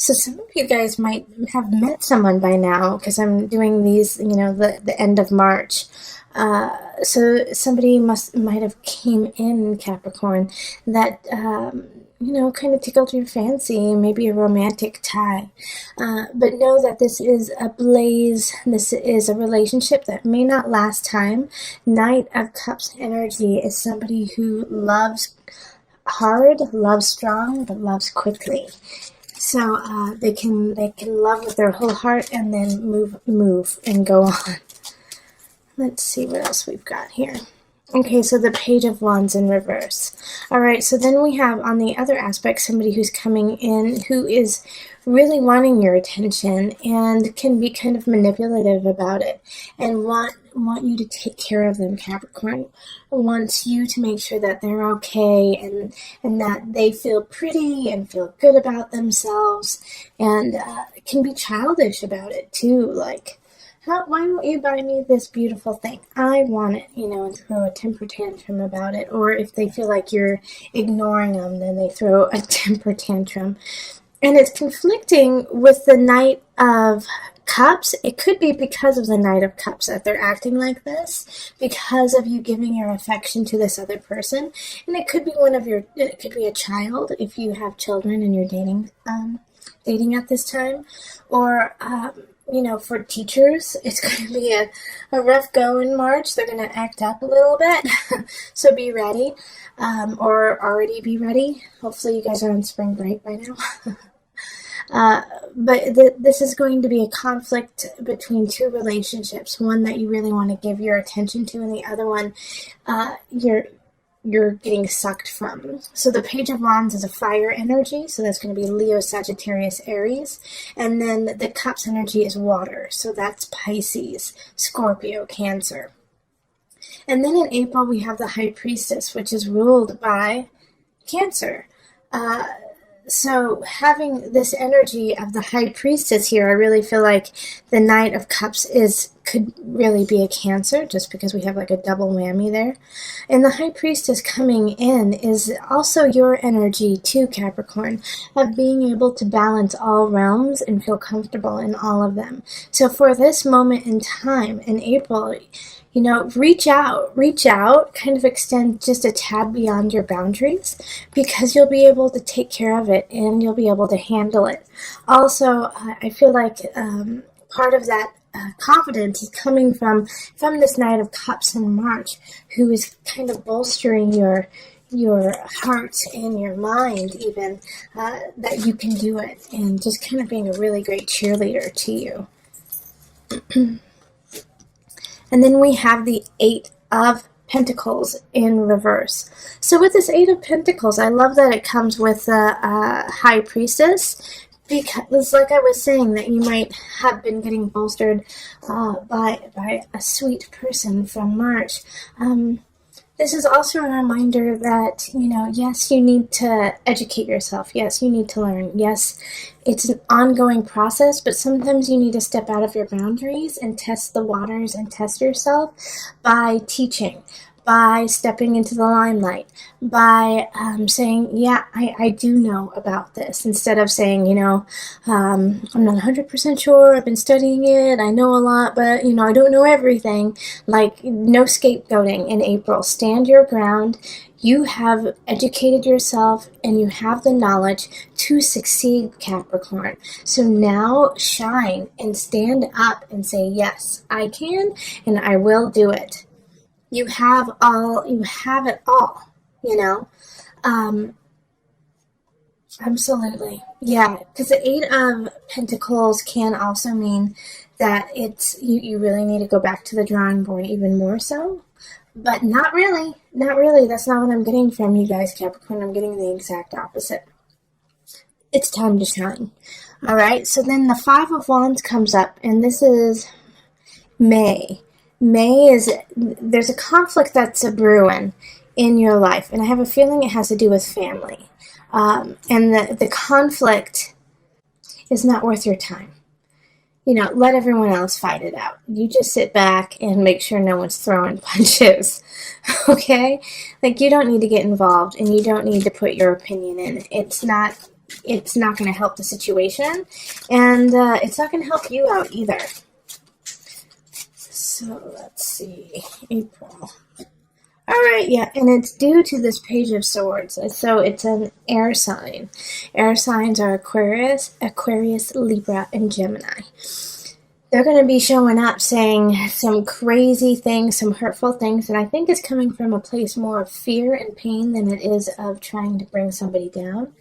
So some of you guys might have met someone by now, because I'm doing these, the end of March. So somebody might have came in, Capricorn, that kind of tickled your fancy, maybe a romantic tie. But know that this is a blaze. This is a relationship that may not last time. Knight of Cups energy is somebody who loves hard, loves strong, but loves quickly. So they can love with their whole heart and then move and go on. Let's see what else we've got here. Okay, so the Page of Wands in reverse. All right, so then we have on the other aspect somebody who's coming in who is really wanting your attention and can be kind of manipulative about it and want you to take care of them. Capricorn wants you to make sure that they're okay and that they feel pretty and feel good about themselves, and can be childish about it too, like, why don't you buy me this beautiful thing? I want it, and throw a temper tantrum about it. Or if they feel like you're ignoring them, then they throw a temper tantrum. And it's conflicting with the Knight of Cups. It could be because of the Knight of Cups that they're acting like this, because of you giving your affection to this other person. And it could be it could be a child if you have children and you're dating at this time. Or, for teachers, it's going to be a rough go in March. They're going to act up a little bit. So be ready, or already be ready. Hopefully you guys are on spring break by now. But this is going to be a conflict between two relationships. One that you really want to give your attention to, and the other one you're getting sucked from. So the Page of Wands is a fire energy, so that's going to be Leo, Sagittarius, Aries. And then the Cups energy is water, so that's Pisces, Scorpio, Cancer. And then in April we have the High Priestess, which is ruled by Cancer. So having this energy of the High Priestess here, I really feel like the Knight of Cups could really be a Cancer, just because we have like a double whammy there. And the High Priestess coming in is also your energy too, Capricorn, of being able to balance all realms and feel comfortable in all of them. So for this moment in time in April, reach out, kind of extend just a tad beyond your boundaries, because you'll be able to take care of it and you'll be able to handle it. Also, I feel like part of that confidence is coming from this Knight of Cups in March, who is kind of bolstering your heart and your mind even, that you can do it, and just kind of being a really great cheerleader to you. And then we have the Eight of Pentacles in reverse. So with this Eight of Pentacles, I love that it comes with a High Priestess, because like I was saying, that you might have been getting bolstered by a sweet person from March. This is also a reminder that, yes, you need to educate yourself. Yes, you need to learn. Yes, it's an ongoing process, but sometimes you need to step out of your boundaries and test the waters and test yourself by teaching, by stepping into the limelight, by saying, yeah, I do know about this, instead of saying, I'm not 100% sure, I've been studying it, I know a lot, but, I don't know everything. Like, no scapegoating in April. Stand your ground. You have educated yourself and you have the knowledge to succeed, Capricorn. So now shine and stand up and say, yes, I can and I will do it. You have it all, absolutely. Yeah, because the Eight of Pentacles can also mean that you really need to go back to the drawing board even more so. But not really. That's not what I'm getting from you guys, Capricorn. I'm getting the exact opposite. It's time to shine. All right, so then the Five of Wands comes up, and this is May. There's a conflict that's a brewing in your life, and I have a feeling it has to do with family. And the conflict is not worth your time. Let everyone else fight it out. You just sit back and make sure no one's throwing punches, okay? Like, you don't need to get involved, and you don't need to put your opinion in. It's not it's not going to help the situation, and it's not going to help you out either. So let's see, April. All right, yeah, and it's due to this Page of Swords. So it's an air sign. Air signs are Aquarius, Libra, and Gemini. They're going to be showing up saying some crazy things, some hurtful things, and I think it's coming from a place more of fear and pain than it is of trying to bring somebody down.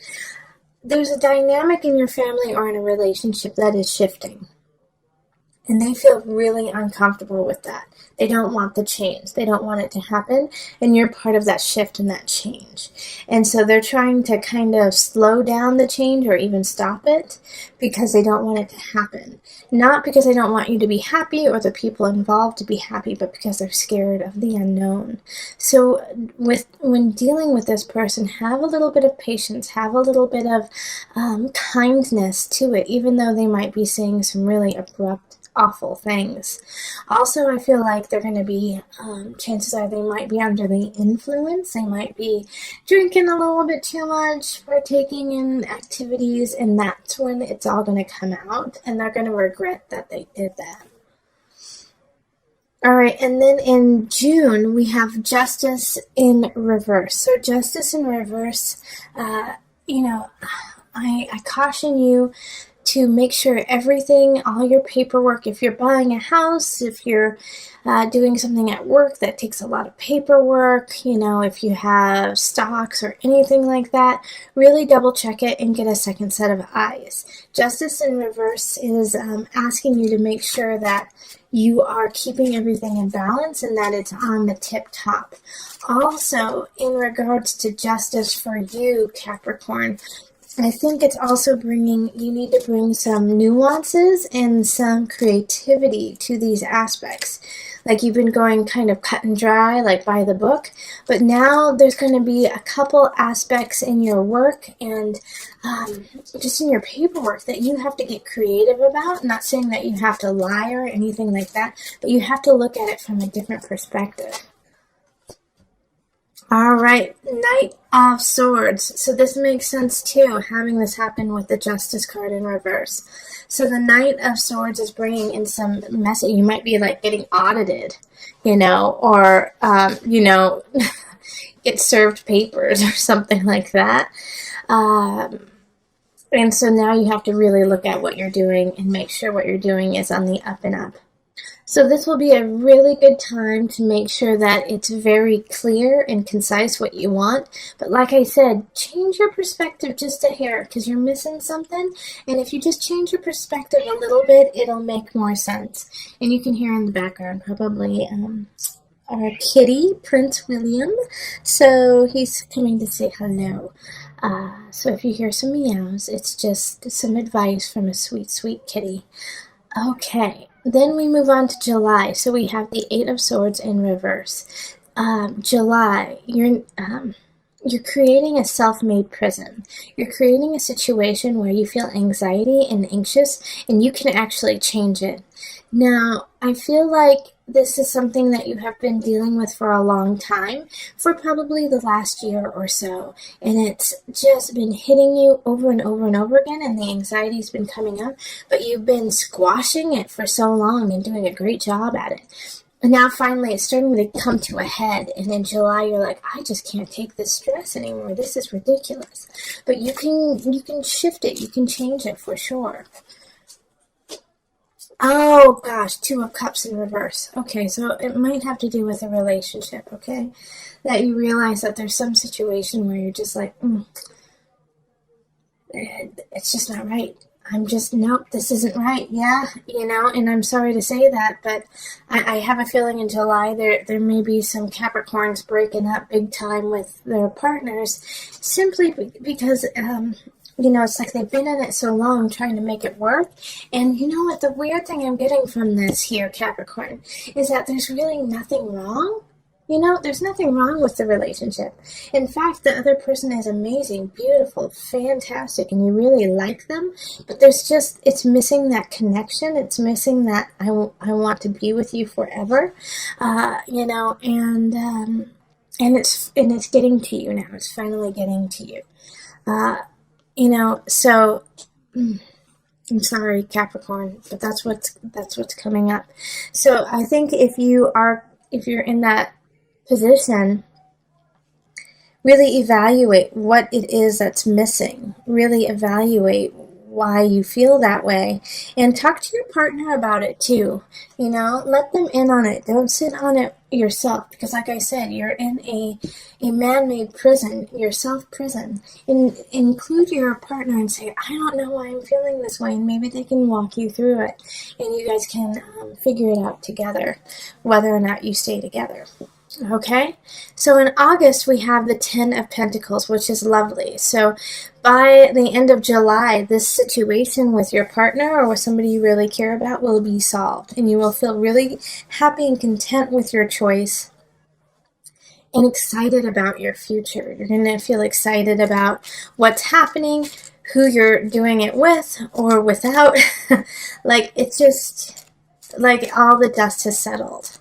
There's a dynamic in your family or in a relationship that is shifting, and they feel really uncomfortable with that. They don't want the change. They don't want it to happen, and you're part of that shift and that change. And so they're trying to kind of slow down the change or even stop it because they don't want it to happen. Not because they don't want you to be happy or the people involved to be happy, but because they're scared of the unknown. So when dealing with this person, have a little bit of patience, have a little bit of kindness to it, even though they might be saying some really abrupt, awful things. Also, I feel like they're going to be, chances are they might be under the influence. They might be drinking a little bit too much, partaking in activities, and that's when it's all going to come out, and they're going to regret that they did that. All right, and then in June, we have Justice in reverse. So Justice in reverse, I caution you to make sure everything, all your paperwork, if you're buying a house, if you're doing something at work that takes a lot of paperwork, if you have stocks or anything like that, really double check it and get a second set of eyes. Justice in reverse is asking you to make sure that you are keeping everything in balance and that it's on the tip top. Also, in regards to justice for you, Capricorn, I think it's also you need to bring some nuances and some creativity to these aspects. Like you've been going kind of cut and dry, like by the book, but now there's going to be a couple aspects in your work and just in your paperwork that you have to get creative about. I'm not saying that you have to lie or anything like that, but you have to look at it from a different perspective. All right, Knight of Swords. So this makes sense too, having this happen with the Justice card in reverse. So the Knight of Swords is bringing in some message. You might be like getting audited, or, get served papers or something like that. And so now you have to really look at what you're doing and make sure what you're doing is on the up and up. So this will be a really good time to make sure that it's very clear and concise what you want. But like I said, change your perspective just a hair because you're missing something. And if you just change your perspective a little bit, it'll make more sense. And you can hear in the background probably our kitty, Prince William. So he's coming to say hello. So if you hear some meows, it's just some advice from a sweet, sweet kitty. Okay. Then we move on to July. So we have the Eight of Swords in reverse. July, you're creating a self-made prison. You're creating a situation where you feel anxiety and anxious, and you can actually change it. Now, I feel like this is something that you have been dealing with for a long time, for probably the last year or so, and it's just been hitting you over and over and over again, and the anxiety's been coming up, but you've been squashing it for so long and doing a great job at it. And now finally it's starting to come to a head, and in July you're like, I just can't take this stress anymore. This is ridiculous. But you can shift it. You can change it for sure. Oh gosh, Two of Cups in reverse. Okay, so it might have to do with a relationship, okay? That you realize that there's some situation where you're just like, it's just not right. Nope, this isn't right. Yeah, and I'm sorry to say that, but I have a feeling in July there may be some Capricorns breaking up big time with their partners simply because, it's like they've been in it so long trying to make it work. And you know what? The weird thing I'm getting from this here, Capricorn, is that there's really nothing wrong. There's nothing wrong with the relationship. In fact, the other person is amazing, beautiful, fantastic, and you really like them. But it's missing that connection. It's missing that I want to be with you forever, and it's getting to you now. It's finally getting to you. so I'm sorry, Capricorn, but that's what's coming up. So I think if you're in that position, really evaluate what it is that's missing. Really evaluate why you feel that way, and talk to your partner about it too. Let them in on it. Don't sit on it yourself, because like I said, you're in a man-made prison, your self-prison. Include your partner and say, I don't know why I'm feeling this way, and maybe they can walk you through it, and you guys can figure it out together, whether or not you stay together. Okay, so in August we have the 10 of Pentacles, which is lovely. So by the end of July, this situation with your partner or with somebody you really care about will be solved, and you will feel really happy and content with your choice and excited about your future. You're going to feel excited about what's happening, who you're doing it with or without. Like, it's just like all the dust has settled.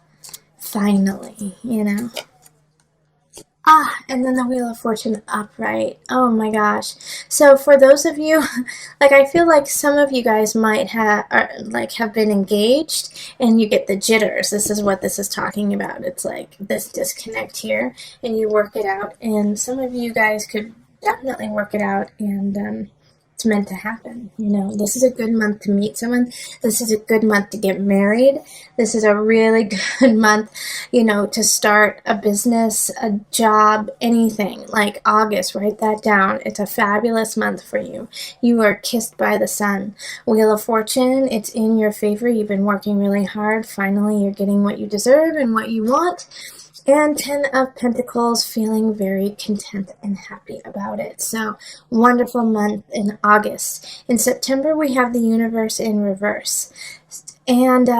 Finally, and then the Wheel of Fortune upright. Oh my gosh. So for those of you, like, I feel like some of you guys might have been engaged and you get the jitters. This is what this is talking about. It's like this disconnect here, and you work it out. And some of you guys could definitely work it out, and it's meant to happen. This is a good month to meet someone. This is a good month to get married. This is a really good month, to start a business, a job, anything. Like August, write that down. It's a fabulous month for you. You are kissed by the sun. Wheel of Fortune, it's in your favor. You've been working really hard. Finally, you're getting what you deserve and what you want. And 10 of Pentacles, feeling very content and happy about it. So, wonderful month in August. In September, we have the Universe in reverse. And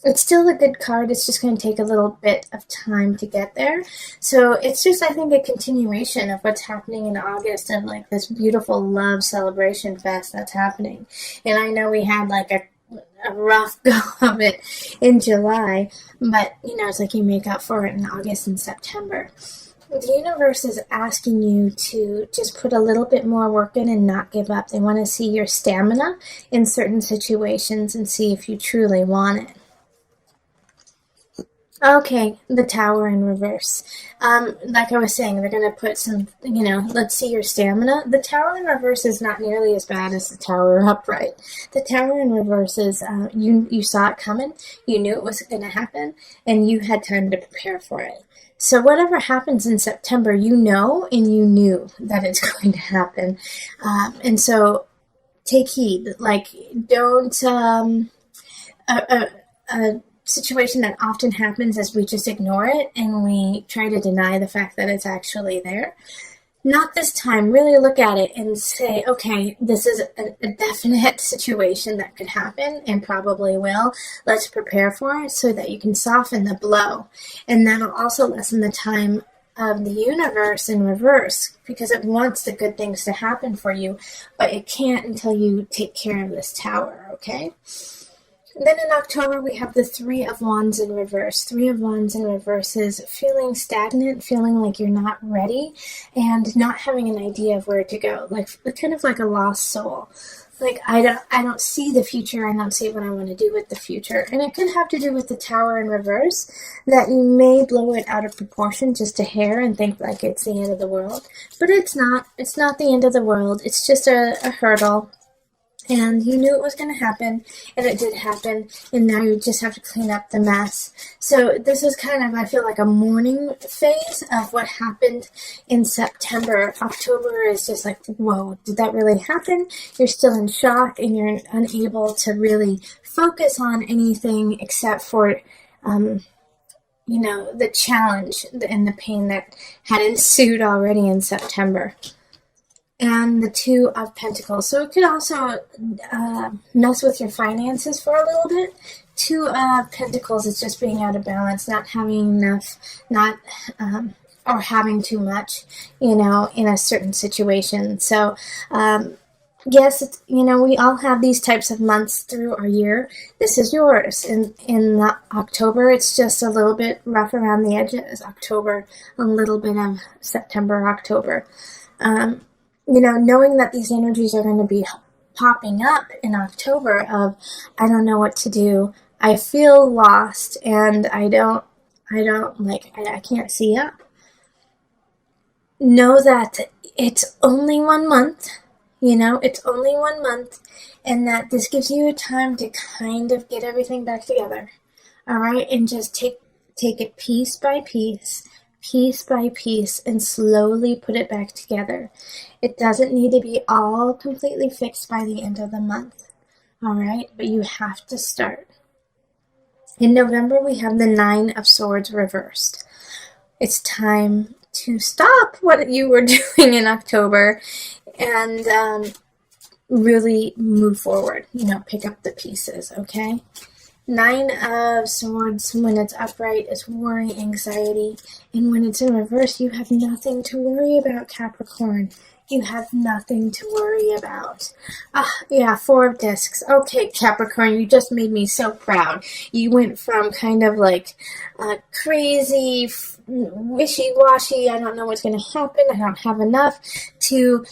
it's still a good card. It's just going to take a little bit of time to get there. So, it's just, I think, a continuation of what's happening in August, and like this beautiful love celebration fest that's happening. And I know we had like a rough go of it in July, but it's like you make up for it in August and September. The universe is asking you to just put a little bit more work in and not give up. They want to see your stamina in certain situations and see if you truly want it. Okay, the Tower in reverse. Like I was saying, they're going to put some, let's see your stamina. The Tower in reverse is not nearly as bad as the Tower upright. The Tower in reverse is, you saw it coming, you knew it was going to happen, and you had time to prepare for it. So whatever happens in September, and you knew that it's going to happen. And so take heed. Like, don't, situation that often happens is we just ignore it and we try to deny the fact that it's actually there. Not this time. Really look at it and say, okay, this is a definite situation that could happen and probably will. Let's prepare for it so that you can soften the blow. And that'll also lessen the time of the universe in reverse, because it wants the good things to happen for you, but it can't until you take care of this tower, okay? And then in October, we have the Three of Wands in reverse. Three of Wands in reverse is feeling stagnant, feeling like you're not ready, and not having an idea of where to go. Like, kind of like a lost soul. Like, I don't see the future. I don't see what I want to do with the future. And it could have to do with the Tower in reverse, that you may blow it out of proportion just a hair and think like it's the end of the world. But it's not. It's not the end of the world. It's just a hurdle. And you knew it was going to happen, and it did happen, and now you just have to clean up the mess. So this is kind of, I feel like, a mourning phase of what happened in September. October is just like, whoa, did that really happen? You're still in shock, and you're unable to really focus on anything except for, the challenge and the pain that had ensued already in September. And the Two of Pentacles. So it could also mess with your finances for a little bit. Two of Pentacles is just being out of balance, not having enough, or having too much, in a certain situation. So, yes, it's, we all have these types of months through our year. This is yours. In October, it's just a little bit rough around the edges. October, a little bit of September, October. you know, knowing that these energies are going to be popping up in October of, I don't know what to do, I feel lost, and I can't see up. Know that it's only 1 month, you know, it's only 1 month, and that this gives you a time to kind of get everything back together, all right, and just take it piece by piece, and slowly put it back together. It doesn't need to be all completely fixed by the end of the month, all right, but you have to start. In November, we have the 9 of Swords reversed. It's time to stop what you were doing in October and really move forward, you know, pick up the pieces, okay? 9 of Swords, when it's upright, is worry, anxiety, and when it's in reverse, you have nothing to worry about, Capricorn. You have nothing to worry about. Yeah, 4 of Discs. Okay, Capricorn, you just made me so proud. You went from kind of like crazy, wishy-washy, I don't know what's going to happen, I don't have enough, to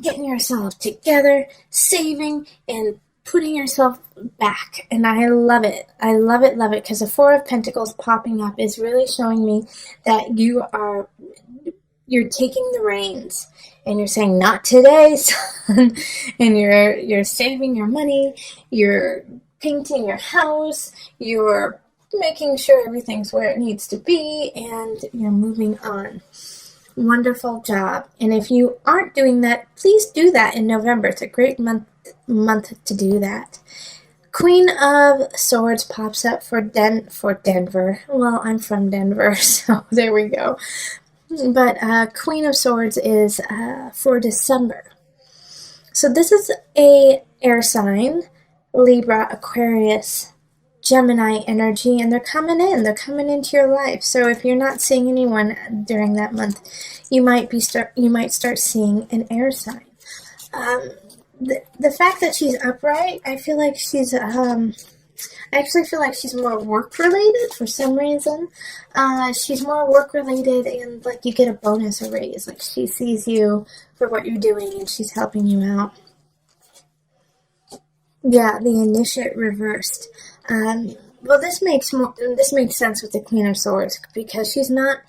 getting yourself together, saving, and putting yourself back. And I love it. I love it, because the 4 of Pentacles popping up is really showing me that you're taking the reins. And you're saying, not today, son. And you're saving your money, you're painting your house, you're making sure everything's where it needs to be, and you're moving on. Wonderful job. And if you aren't doing that, please do that in November. It's a great month to do that. Queen of Swords pops up for Denver. Well, I'm from Denver, so there we go. But Queen of Swords is for December. So this is a air sign, Libra, Aquarius, Gemini energy, and they're coming into your life. So if you're not seeing anyone during that month, you might start seeing an air sign. The fact that she's upright, I feel like she's I actually feel like she's more work-related for some reason. She's more work-related, and like you get a bonus, a raise. Like she sees you for what you're doing, and she's helping you out. Yeah, the initiate reversed. Well, this makes sense with the Queen of Swords, because she's not,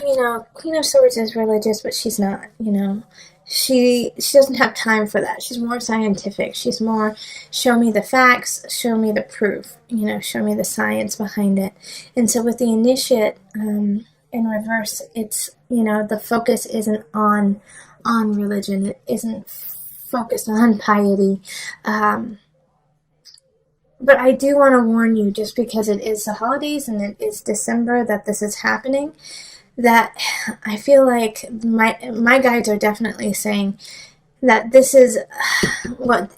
you know, Queen of Swords is religious, but she's not, you know. She doesn't have time for that. She's more scientific. She's more, show me the facts, show me the proof, you know, show me the science behind it. And so with the initiate in reverse, it's, you know, the focus isn't on religion. It isn't focused on piety. But I do want to warn you, just because it is the holidays and it is December that this is happening, that I feel like my guides are definitely saying that this is what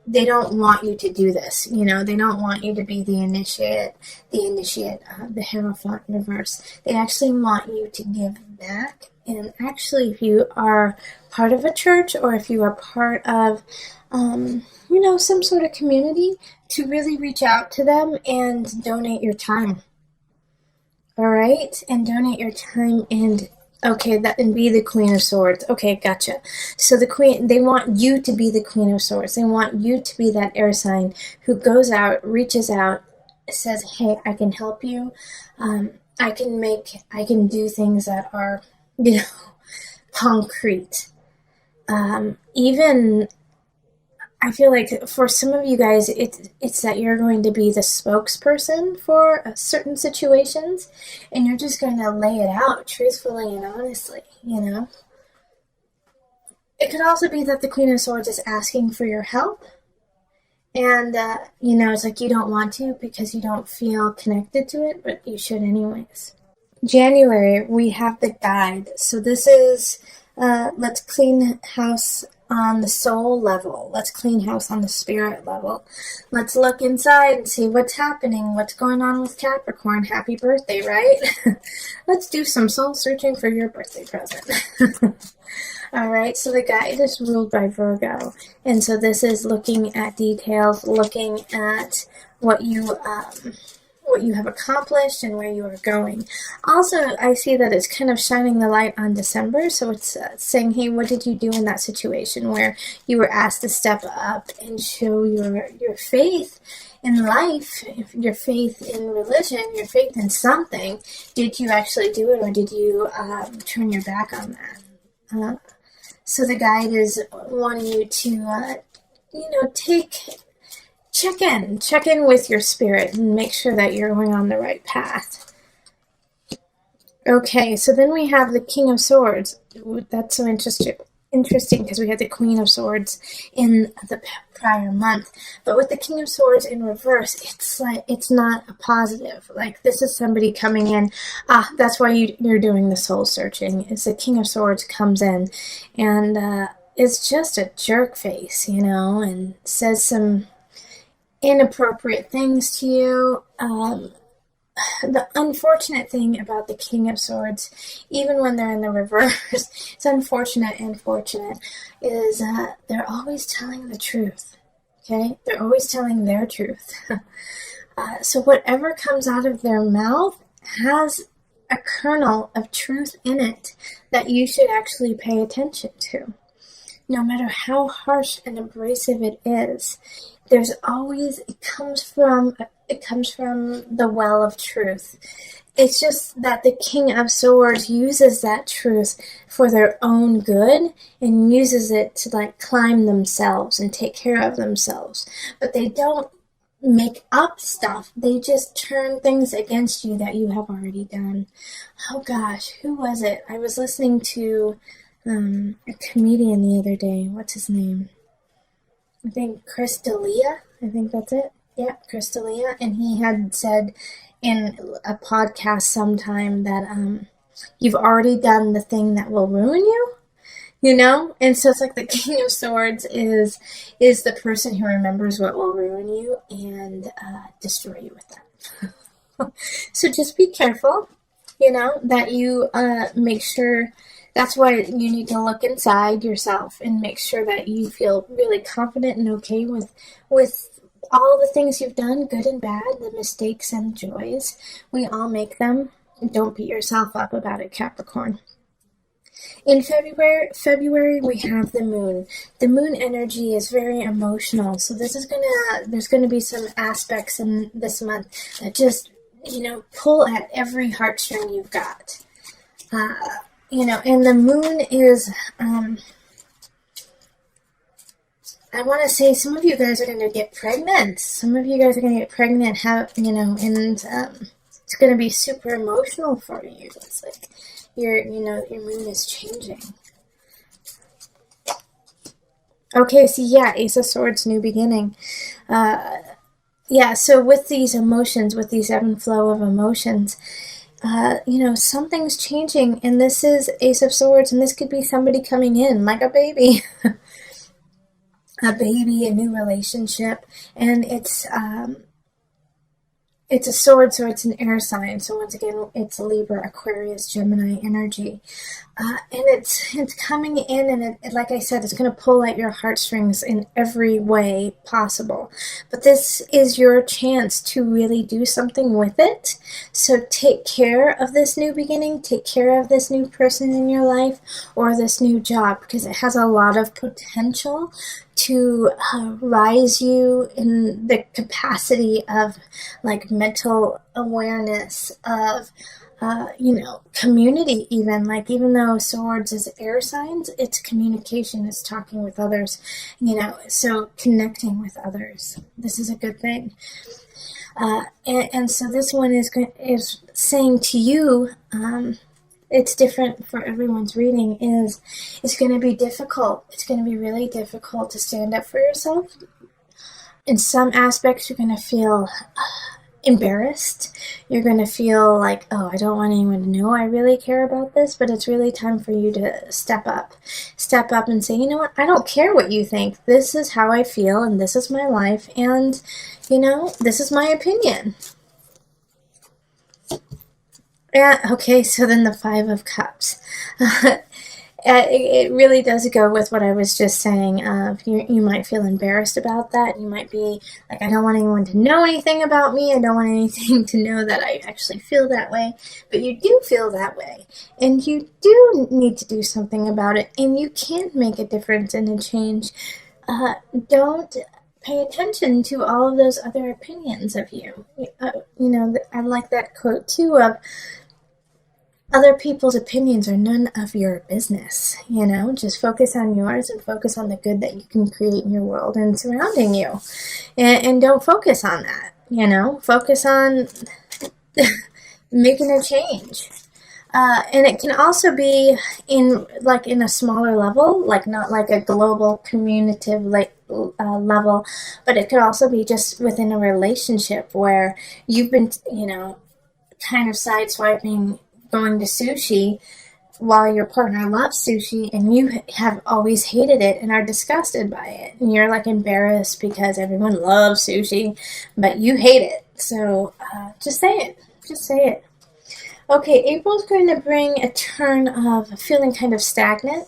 they don't want you to do this. You know, they don't want you to be the initiate, the Hierophant reverse. They actually want you to give back. And actually, if you are part of a church, or if you are part of, you know, some sort of community, to really reach out to them and donate your time. All right, and donate your time and be the Queen of Swords. Okay, gotcha. So they want you to be the Queen of Swords. They want you to be that air sign who goes out, reaches out, says, "Hey, I can help you. I can do things that are, you know, concrete." Even I feel like for some of you guys, it's that you're going to be the spokesperson for certain situations, and you're just going to lay it out truthfully and honestly, you know. It could also be that the Queen of Swords is asking for your help, and, you know, it's like you don't want to because you don't feel connected to it, but you should anyways. January, we have the guide. So this is, let's clean house on the soul level. Let's clean house on the spirit level. Let's look inside and see what's happening, what's going on with Capricorn. Happy birthday, right? Let's do some soul searching for your birthday present. All right, so the guide is ruled by Virgo. And so this is looking at details, looking at what you what you have accomplished and where you are going. Also, I see that it's kind of shining the light on December, so it's saying, hey, what did you do in that situation where you were asked to step up and show your faith in life, your faith in religion, your faith in something? Did you actually do it, or did you turn your back on that? So the guide is wanting you to, check in with your spirit and make sure that you're going on the right path. Okay, so then we have the King of Swords. That's so interesting because we had the Queen of Swords in the prior month. But with the King of Swords in reverse, it's not a positive. Like, this is somebody coming in. That's why you're doing the soul searching. Is the King of Swords comes in and is just a jerk face, and says some inappropriate things to you. The unfortunate thing about the King of Swords, even when they're in the reverse, it's unfortunate and fortunate, is they're always telling the truth, okay? They're always telling their truth. So whatever comes out of their mouth has a kernel of truth in it that you should actually pay attention to. No matter how harsh and abrasive it is, there's always, it comes from the well of truth. It's just that the King of Swords uses that truth for their own good and uses it to climb themselves and take care of themselves. But they don't make up stuff. They just turn things against you that you have already done. Oh gosh, who was it? I was listening to a comedian the other day. What's his name? I think Chris D'Elia. I think that's it. Yeah, Chris D'Elia. And he had said in a podcast sometime that you've already done the thing that will ruin you, And so it's like the King of Swords is the person who remembers what will ruin you and destroy you with that. So just be careful, that you make sure. That's why you need to look inside yourself and make sure that you feel really confident and okay with all the things you've done, good and bad, the mistakes and joys. We all make them. Don't beat yourself up about it, Capricorn. In February, we have the moon. The moon energy is very emotional. So there's gonna be some aspects in this month that just, pull at every heartstring you've got. And the moon is, I want to say some of you guys are going to get pregnant. Some of you guys are going to get pregnant, and it's going to be super emotional for you. It's like your moon is changing. Okay, so yeah, Ace of Swords, new beginning. So with these emotions, with these ebb and flow of emotions, something's changing, and this is Ace of Swords, and this could be somebody coming in like a baby, a new relationship, and it's a sword, so it's an air sign. So once again, it's Libra, Aquarius, Gemini energy. And it's coming in, and like I said, it's going to pull at your heartstrings in every way possible. But this is your chance to really do something with it. So take care of this new beginning, take care of this new person in your life, or this new job, because it has a lot of potential to rise you in the capacity of mental awareness, of community, even though Swords is air signs, it's communication, it's talking with others, so connecting with others. This is a good thing. And so this one is saying to you, it's different for everyone's reading, it's going to be difficult. It's going to be really difficult to stand up for yourself. In some aspects, you're going to feel embarrassed. You're going to feel like, oh, I don't want anyone to know I really care about this, but it's really time for you to step up and say, you know what, I don't care what you think. This is how I feel, and this is my life, and, this is my opinion. Yeah, okay, so then the Five of Cups. it really does go with what I was just saying. You might feel embarrassed about that. You might be like, I don't want anyone to know anything about me. I don't want anything to know that I actually feel that way. But you do feel that way. And you do need to do something about it. And you can make a difference and a change. Don't pay attention to all of those other opinions of you. I like that quote too of, other people's opinions are none of your business, just focus on yours and focus on the good that you can create in your world and surrounding you. And don't focus on that, focus on making a change. And it can also be in a smaller level, like not like a global communicative level, but it could also be just within a relationship where you've been, kind of sideswiping going to sushi while your partner loves sushi and you have always hated it and are disgusted by it. And you're like embarrassed because everyone loves sushi, but you hate it. So just say it. Just say it. Okay, April's going to bring a turn of feeling kind of stagnant.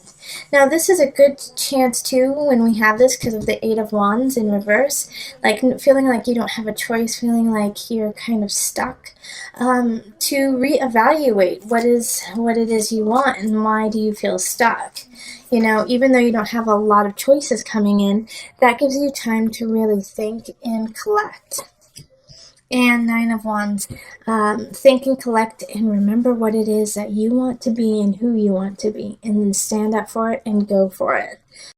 Now, this is a good chance, too, when we have this, because of the Eight of Wands in reverse, like feeling like you don't have a choice, feeling like you're kind of stuck, to reevaluate what it is you want and why do you feel stuck. Even though you don't have a lot of choices coming in, that gives you time to really think and collect. And Nine of Wands, think and collect and remember what it is that you want to be and who you want to be, and then stand up for it and go for it.